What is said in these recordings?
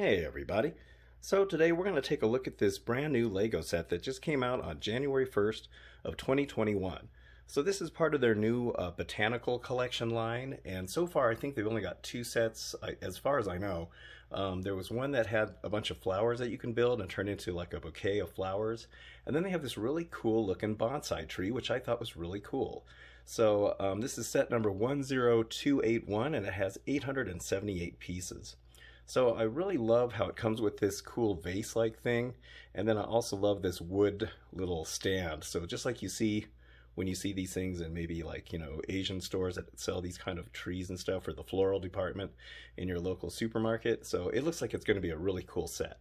Hey everybody. So today we're going to take a look at this brand new Lego set that just came out on January 1st of 2021. So this is part of their new botanical collection line, and so far I think they've only got two sets as far as I know. There was one that had a bunch of flowers that you can build and turn into like a bouquet of flowers, and then they have this really cool looking bonsai tree which I thought was really cool. So this is set number 10281 and it has 878 pieces. So I really love how it comes with this cool vase-like thing, and then I also love this wood little stand. So just like you see when you see these things in maybe like, Asian stores that sell these kind of trees and stuff, or the floral department in your local supermarket. So it looks like it's going to be a really cool set.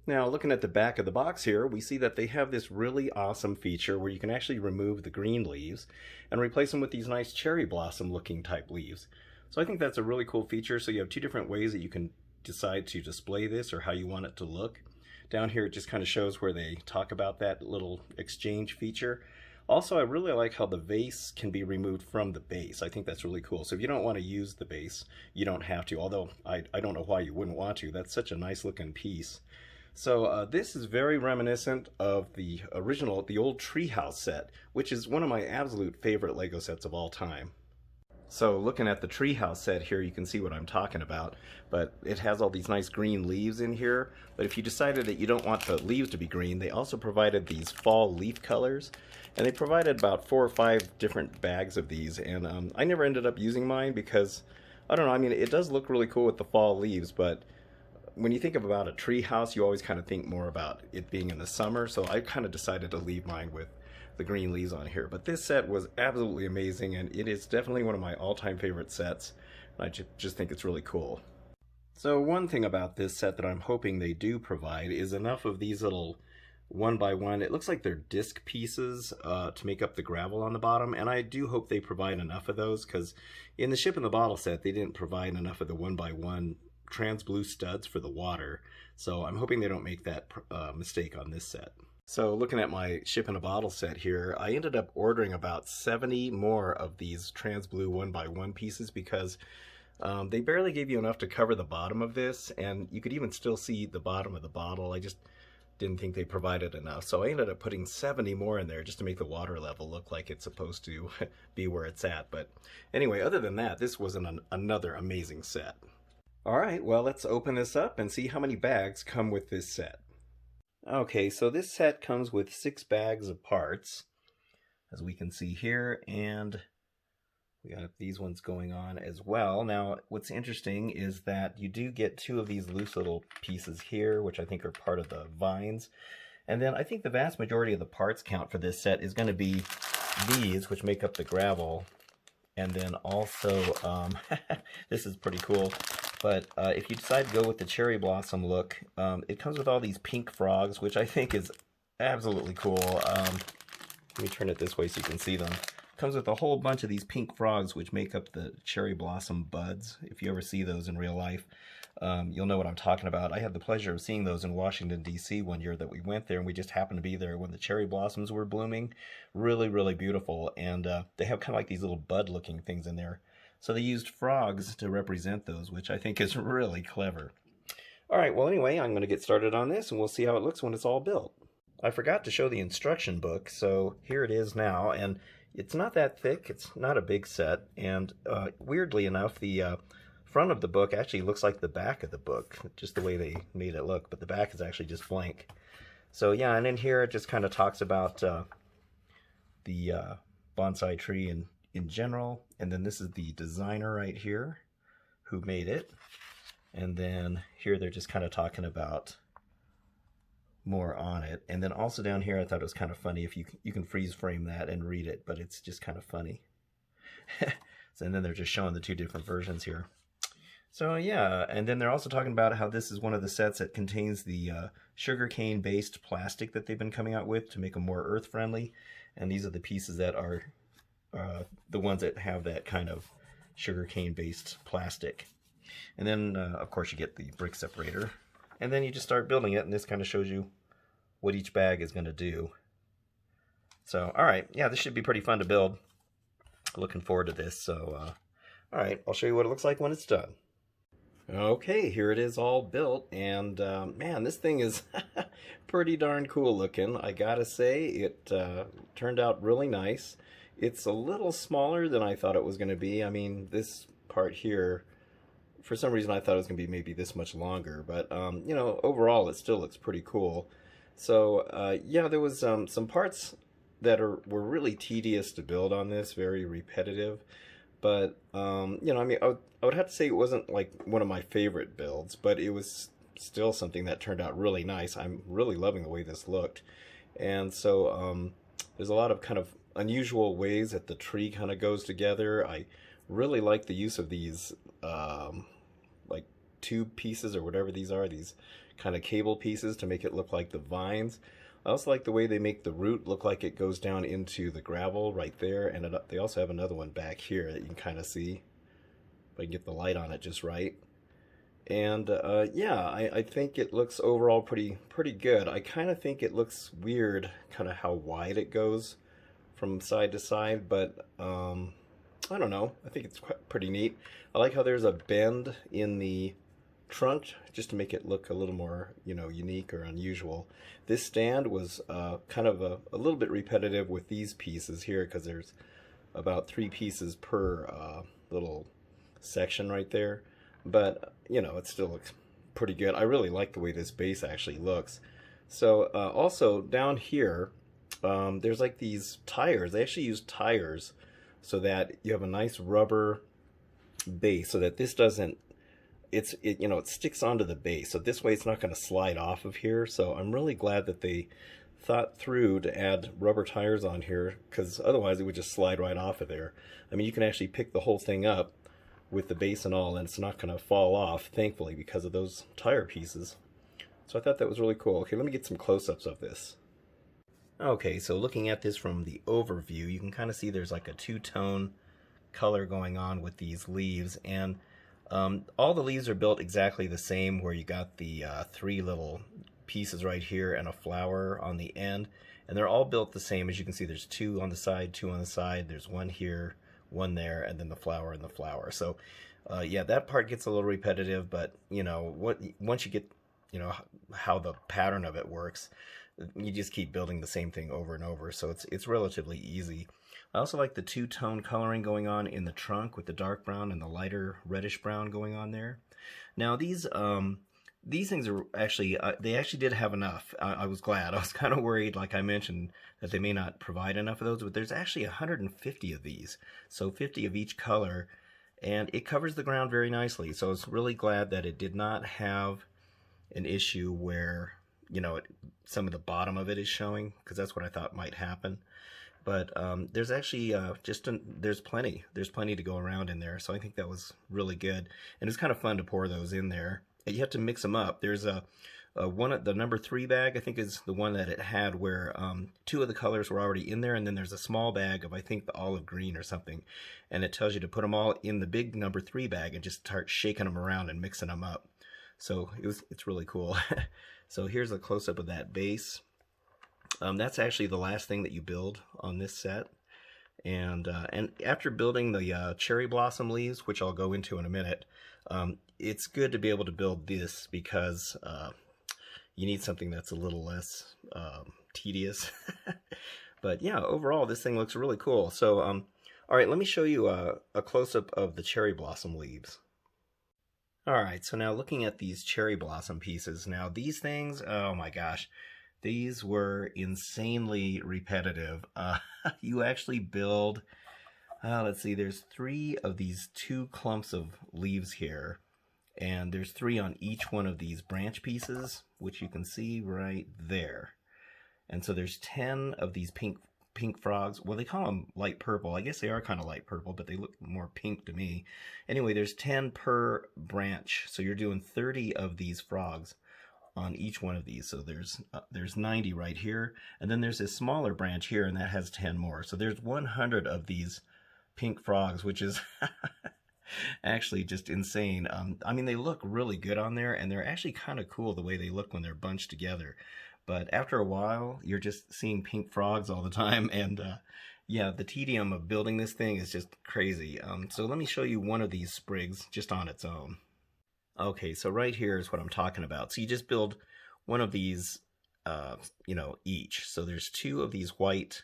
Now, looking at the back of the box here, we see that they have this really awesome feature where you can actually remove the green leaves and replace them with these nice cherry blossom looking type leaves. So I think that's a really cool feature. So you have two different ways that you can decide to display this or how you want it to look. Down here it just kind of shows where they talk about that little exchange feature. Also, I really like how the vase can be removed from the base. I think that's really cool. So if you don't want to use the base, you don't have to, although I don't know why you wouldn't want to. That's such a nice looking piece. So this is very reminiscent of the original, the old Treehouse set, which is one of my absolute favorite Lego sets of all time. So looking at the Treehouse set here, you can see what I'm talking about, but it has all these nice green leaves in here. But if you decided that you don't want the leaves to be green, they also provided these fall leaf colors, and they provided about 4 or 5 different bags of these, and I never ended up using mine because, I don't know, I mean, it does look really cool with the fall leaves, but when you think about a tree house, you always kind of think more about it being in the summer, so I kind of decided to leave mine with the green leaves on here. But this set was absolutely amazing, and it is definitely one of my all-time favorite sets. I just think it's really cool. So one thing about this set that I'm hoping they do provide is enough of these little one by one, it looks like they're disc pieces to make up the gravel on the bottom, and I do hope they provide enough of those, because in the Ship in the Bottle set they didn't provide enough of the one by one trans blue studs for the water, so I'm hoping they don't make that mistake on this set. So looking at my Ship in a Bottle set here, I ended up ordering about 70 more of these trans blue 1x1 pieces because they barely gave you enough to cover the bottom of this, and you could even still see the bottom of the bottle. I just didn't think they provided enough, so I ended up putting 70 more in there just to make the water level look like it's supposed to be where it's at. But anyway, other than that, this was another amazing set. Alright, well, let's open this up and see how many bags come with this set. Okay, so this set comes with 6 bags of parts, as we can see here, and we got these ones going on as well. Now, what's interesting is that you do get 2 of these loose little pieces here, which I think are part of the vines. And then I think the vast majority of the parts count for this set is going to be these, which make up the gravel. And then also, this is pretty cool. But if you decide to go with the cherry blossom look, it comes with all these pink frogs, which I think is absolutely cool. Let me turn it this way so you can see them. It comes with a whole bunch of these pink frogs, which make up the cherry blossom buds. If you ever see those in real life, you'll know what I'm talking about. I had the pleasure of seeing those in Washington, D.C. one year that we went there, and we just happened to be there when the cherry blossoms were blooming. Really, really beautiful. And they have kind of like these little bud-looking things in there. So they used frogs to represent those, which I think is really clever. Alright, well anyway, I'm going to get started on this and we'll see how it looks when it's all built. I forgot to show the instruction book, so here it is now, and it's not that thick, it's not a big set, and weirdly enough, the front of the book actually looks like the back of the book, just the way they made it look, but the back is actually just blank. So yeah, and in here it just kind of talks about the bonsai tree in general, and then this is the designer right here who made it, and then here they're just kind of talking about more on it. And then also down here I thought it was kind of funny, if you can freeze frame that and read it, but it's just kind of funny. So, and then they're just showing the 2 different versions here. So yeah, and then they're also talking about how this is one of the sets that contains the sugarcane based plastic that they've been coming out with to make them more earth friendly, and these are the pieces that are the ones that have that kind of sugarcane based plastic. And then of course you get the brick separator, and then you just start building it, and this kind of shows you what each bag is going to do. So alright, yeah, this should be pretty fun to build. Looking forward to this. So alright, I'll show you what it looks like when it's done. Okay, here it is all built, and man, this thing is pretty darn cool looking. I gotta say, it turned out really nice. It's a little smaller than I thought it was going to be. I mean, this part here, for some reason, I thought it was going to be maybe this much longer, but you know, overall, it still looks pretty cool. So yeah, there was some parts that were really tedious to build on this, very repetitive. But you know, I mean, I would have to say it wasn't like one of my favorite builds, but it was still something that turned out really nice. I'm really loving the way this looked, and so there's a lot of kind of unusual ways that the tree kind of goes together. I really like the use of these like tube pieces or whatever these are, these kind of cable pieces to make it look like the vines. I also like the way they make the root look like it goes down into the gravel right there, and they also have another one back here that you can kind of see if I can get the light on it just right. And yeah, I think it looks overall pretty good. I kind of think it looks weird, kind of how wide it goes from side to side, but I don't know. I think it's pretty neat. I like how there's a bend in the trunk just to make it look a little more, you know, unique or unusual. This stand was kind of a little bit repetitive with these pieces here because there's about 3 pieces per little section right there. But, you know, it still looks pretty good. I really like the way this base actually looks. So also down here, there's like these tires. They actually use tires so that you have a nice rubber base so that this doesn't, you know, it sticks onto the base. So this way it's not going to slide off of here. So I'm really glad that they thought through to add rubber tires on here, because otherwise it would just slide right off of there. I mean, you can actually pick the whole thing up with the base and all, and it's not going to fall off, thankfully, because of those tire pieces. So I thought that was really cool. Okay, let me get some close-ups of this. Okay, so looking at this from the overview, you can kind of see there's like a two-tone color going on with these leaves, and all the leaves are built exactly the same, where you got the 3 little pieces right here and a flower on the end, and they're all built the same. As you can see, there's 2 on the side, 2 on the side, there's 1 here, 1 there, and then the flower and the flower. So yeah, that part gets a little repetitive, but you know, once you get, you know, how the pattern of it works, you just keep building the same thing over and over, so it's relatively easy. I also like the two-tone coloring going on in the trunk with the dark brown and the lighter reddish brown going on there. Now these things are actually, they actually did have enough. I was glad. I was kind of worried, like I mentioned, that they may not provide enough of those, but there's actually 150 of these, so 50 of each color, and it covers the ground very nicely. So I was really glad that it did not have an issue where, you know, some of the bottom of it is showing, because that's what I thought might happen. But there's actually there's plenty to go around in there, so I think that was really good, and it's kind of fun to pour those in there. And you have to mix them up. There's the number 3 bag, I think, is the one that it had where 2 of the colors were already in there, and then there's a small bag of, I think, the olive green or something, and it tells you to put them all in the big number 3 bag and just start shaking them around and mixing them up. So it's really cool. So here's a close-up of that base. That's actually the last thing that you build on this set. And after building the cherry blossom leaves, which I'll go into in a minute, it's good to be able to build this because you need something that's a little less tedious. But yeah, overall, this thing looks really cool. So, all right, let me show you a close-up of the cherry blossom leaves. All right, so now looking at these cherry blossom pieces, now these things, oh my gosh, these were insanely repetitive. You actually build, let's see, there's 3 of these 2 clumps of leaves here, and there's 3 on each one of these branch pieces, which you can see right there. And so there's 10 of these pink frogs. Well, they call them light purple. I guess they are kind of light purple, but they look more pink to me. Anyway, there's 10 per branch, so you're doing 30 of these frogs on each one of these. So there's 90 right here, and then there's this smaller branch here, and that has 10 more. So there's 100 of these pink frogs, which is actually just insane. I mean, they look really good on there, and they're actually kind of cool the way they look when they're bunched together. But after a while, you're just seeing pink frogs all the time, and yeah, the tedium of building this thing is just crazy. So let me show you one of these sprigs just on its own. Okay, so right here is what I'm talking about. So you just build one of these, each. So there's two of these white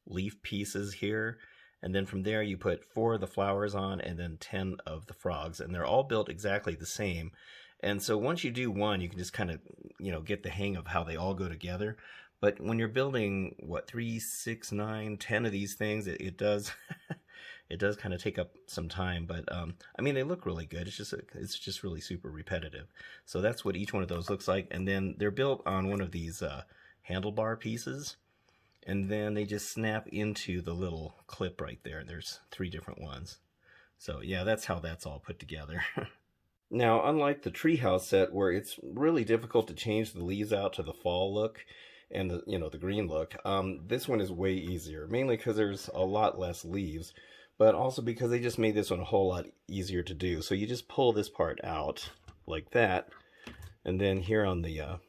leaf pieces here, and then from there you put 4 of the flowers on and then 10 of the frogs, and they're all built exactly the same. And so once you do one, you can just kind of, get the hang of how they all go together. But when you're building, what, 3, 6, 9, 10 of these things, it does it does kind of take up some time. But I mean, they look really good. It's just really super repetitive. So that's what each one of those looks like. And then they're built on one of these handlebar pieces, and then they just snap into the little clip right there. There's 3 different ones. So yeah, that's how that's all put together. Now, unlike the treehouse set where it's really difficult to change the leaves out to the fall look and the green look, this one is way easier, mainly because there's a lot less leaves, but also because they just made this one a whole lot easier to do. So you just pull this part out like that, and then here on the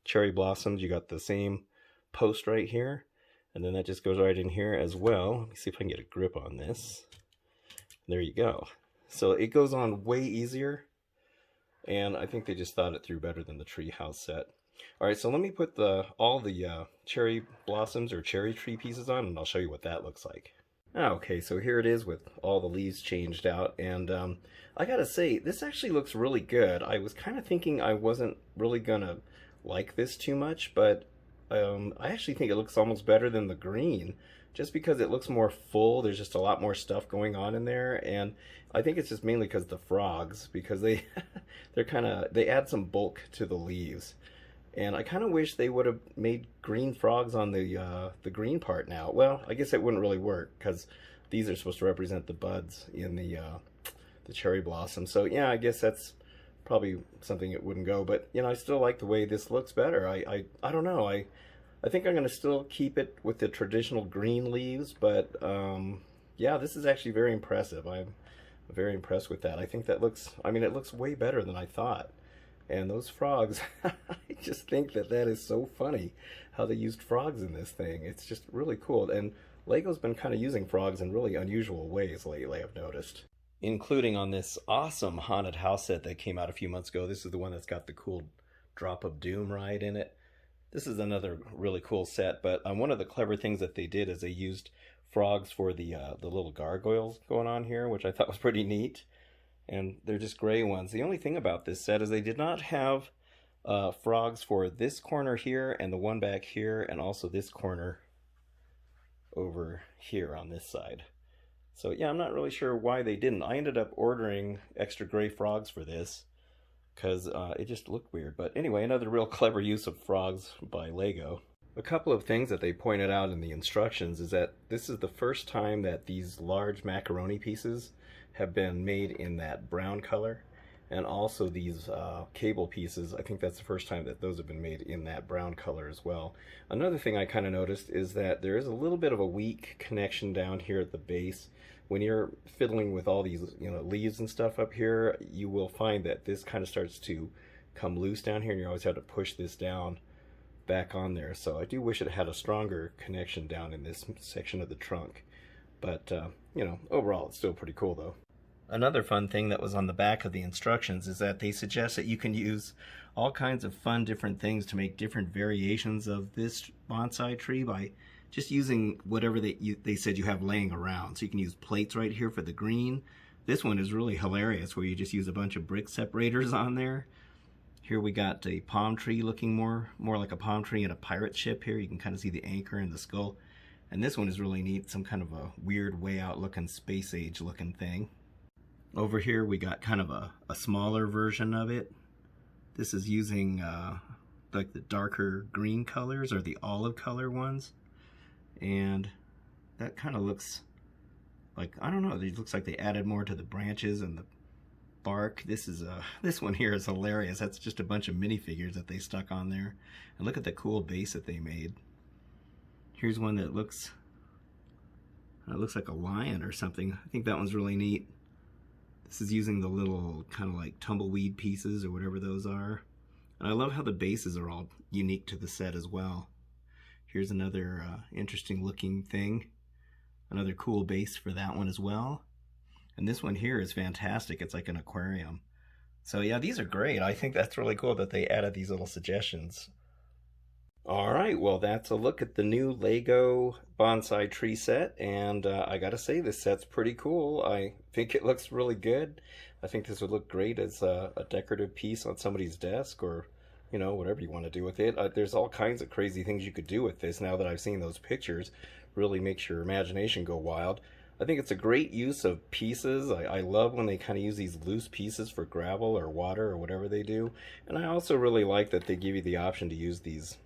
cherry blossoms, you got the same post right here, and then that just goes right in here as well. Let me see if I can get a grip on this. There you go. So it goes on way easier, and I think they just thought it through better than the treehouse set. All right, so let me put all the cherry blossoms or cherry tree pieces on, and I'll show you what that looks like. Okay, so here it is with all the leaves changed out, and I gotta say, this actually looks really good. I was kind of thinking I wasn't really gonna like this too much, but I actually think it looks almost better than the green, just because it looks more full. There's just a lot more stuff going on in there, and I think it's just mainly because the frogs, because they they add some bulk to the leaves. And I kind of wish they would have made green frogs on the green part now. Well, I guess it wouldn't really work because these are supposed to represent the buds in the cherry blossom. So yeah, I guess that's probably something that wouldn't go. But I still like the way this looks better. I don't know. I think I'm going to still keep it with the traditional green leaves, but yeah, this is actually very impressive. I'm very impressed with that. I think that looks, I mean, it looks way better than I thought. And those frogs, I just think that is so funny how they used frogs in this thing. It's just really cool. And Lego's been kind of using frogs in really unusual ways lately, I've noticed. Including on this awesome haunted house set that came out a few months ago. This is the one that's got the cool Drop of Doom ride in it. This is another really cool set, but one of the clever things that they did is they used frogs for the little gargoyles going on here, which I thought was pretty neat. And they're just gray ones. The only thing about this set is they did not have frogs for this corner here and the one back here, and also this corner over here on this side. So yeah, I'm not really sure why they didn't. I ended up ordering extra gray frogs for this because it just looked weird. But anyway, another real clever use of frogs by Lego. A couple of things that they pointed out in the instructions is that this is the first time that these large macaroni pieces have been made in that brown color, and also these cable pieces, I think that's the first time that those have been made in that brown color as well. Another thing I kind of noticed is that there is a little bit of a weak connection down here at the base. When you're fiddling with all these leaves and stuff up here, you will find that this kind of starts to come loose down here, and you always have to push this down back on there. So I do wish it had a stronger connection down in this section of the trunk, but overall it's still pretty cool though. Another fun thing that was on the back of the instructions is that they suggest that you can use all kinds of fun different things to make different variations of this bonsai tree by just using whatever they said you have laying around. So you can use plates right here for the green. This one is really hilarious where you just use a bunch of brick separators on there. Here we got a palm tree looking more like a palm tree and a pirate ship here. You can kind of see the anchor and the skull. And this one is really neat, some kind of a weird way out looking space age looking thing. Over here we got kind of a smaller version of it. This is using like the darker green colors or the olive color ones. And that kind of looks like, I don't know, it looks like they added more to the branches and the bark. This one here is hilarious. That's just a bunch of minifigures that they stuck on there. And look at the cool base that they made. Here's one that looks like a lion or something. I think that one's really neat. This is using the little kind of like tumbleweed pieces or whatever those are. And I love how the bases are all unique to the set as well. Here's another interesting looking thing. Another cool base for that one as well. And this one here is fantastic. It's like an aquarium. So yeah, these are great. I think that's really cool that they added these little suggestions. All right, well, that's a look at the new Lego Bonsai Tree set, and I gotta say, this set's pretty cool. I think it looks really good. I think this would look great as a decorative piece on somebody's desk, or, you know, whatever you want to do with it. There's all kinds of crazy things you could do with this now that I've seen those pictures. Really makes your imagination go wild. I think it's a great use of pieces. I love when they kind of use these loose pieces for gravel or water or whatever they do. And I also really like that they give you the option to use these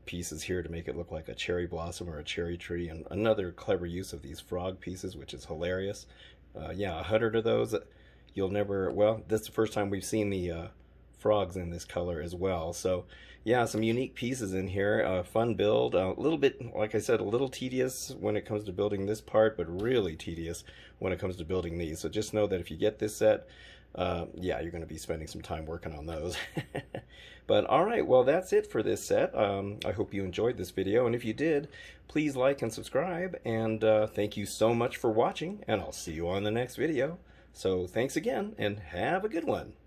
pieces here to make it look like a cherry blossom or a cherry tree, and another clever use of these frog pieces, which is hilarious. Yeah, 100 of those. You'll never, well, that's the first time we've seen the frogs in this color as well. So yeah, some unique pieces in here. Fun build. A little bit, like I said, a little tedious when it comes to building this part, but really tedious when it comes to building these. So just know that if you get this set, yeah, you're going to be spending some time working on those. But all right, well, that's it for this set. I hope you enjoyed this video, and if you did, please like and subscribe, and thank you so much for watching, and I'll see you on the next video. So thanks again, and have a good one.